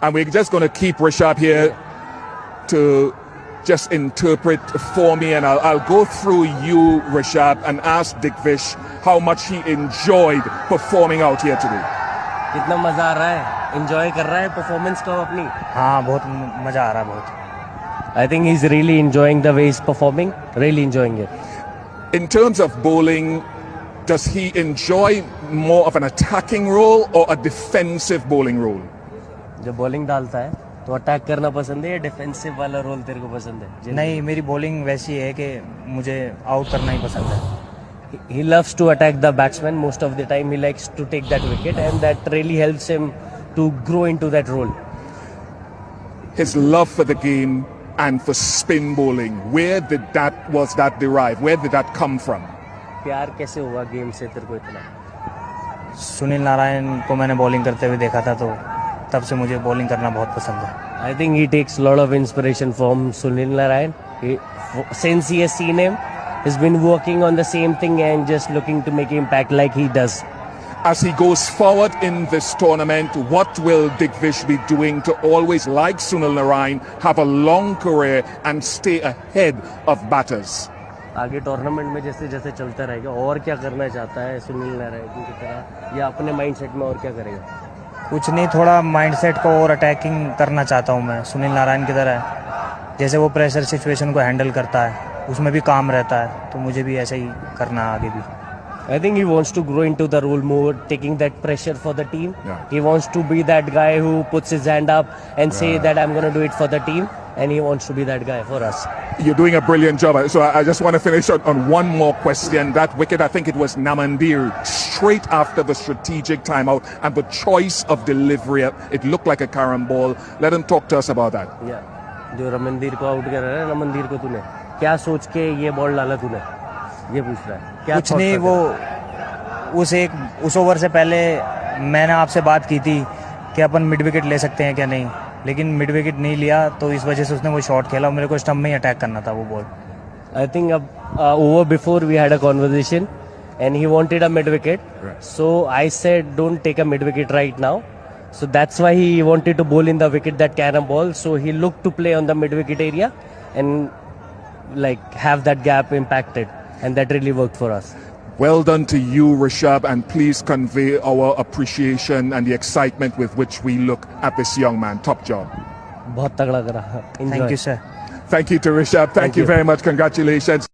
And we're just going to keep Rishabh here to just interpret for me, and I'll go through you, Rishabh, and ask Digvish how much he enjoyed performing out here today. कितना मजा आ रहा है, enjoy कर रहा है performance को अपनी? हाँ, बहुत मजा आ रहा है बहुत. I think he's really enjoying the way he's performing, really enjoying it. In terms of bowling, does he enjoy more of an attacking role or a defensive bowling role? जब bowling डालता है तो अटैक करना पसंद है या defensive वाला role तेरे को पसंद है? नहीं, मेरी बॉलिंग वैसी है कि मुझे आउट करना ही पसंद है. He loves to attack the batsman most of the time. He likes to take that wicket, and that really helps him to grow into that role. His love for the game and for spin bowling, was that derived? Where did that come from? प्यार कैसे हुआ game से तेरे को इतना? सुनील नारायण को मैंने bowling करते हुए देखा था, तो तब से मुझे बॉलिंग करना बहुत पसंद है. I think he takes a lot of inspiration from Sunil Narayan. Since he has seen him, he's been working on the same thing and just looking to make impact like he does. As he goes forward in this tournament, what will Digvish be doing to always, like Sunil Narayan, have a long career and stay ahead of batters? आगे tournament में जैसे जैसे चलता रहेगा, और क्या करना चाहता है सुनील नारायण की तरह, या अपने माइंडसेट में और क्या करेगा? कुछ नहीं, थोड़ा माइंडसेट को और अटैकिंग करना चाहता हूँ मैं, सुनील नारायण की तरह. जैसे वो प्रेशर सिचुएशन को हैंडल करता है, उसमें भी काम रहता है, तो मुझे भी ऐसे ही करना आगे भी. I think he wants to grow into the role more, taking that pressure for the team. Yeah. He wants to be that guy who puts his hand up and say that I'm going to do it for the team, and he wants to be that guy for us. You're doing a brilliant job. So I just want to finish on one more question. That wicket, I think it was Namandir, straight after the strategic timeout, and the choice of delivery, it looked like a carom ball. Let him talk to us about that. Yeah. जो रमनदीर को out कर रहा है, रमनदीर को तूने क्या सोच के ये बॉल डाला तूने? ये पूछ रहा है. क्या कुछ नहीं, वो उस ओवर से पहले मैंने आपसे बात की थी कि अपन मिड विकेट ले सकते हैं क्या नहीं, लेकिन मिड विकेट नहीं लिया, तो इस वजह से उसने वो शॉट खेला और मेरे को स्टंप में ही अटैक करना था वो ball. I think over before we had a conversation and he wanted a mid wicket. Right. So I said don't take a mid wicket right now. So that's why he wanted to bowl in the wicket that carom ball. So he looked to play on the mid wicket area and like have that gap impacted, and that really worked for us. Well done to you, Rishabh, and please convey our appreciation and the excitement with which we look at this young man. Top job. बहुत तगड़ा करा. Enjoy. Thank you sir. Thank you to Rishabh. Thank you very much. Congratulations.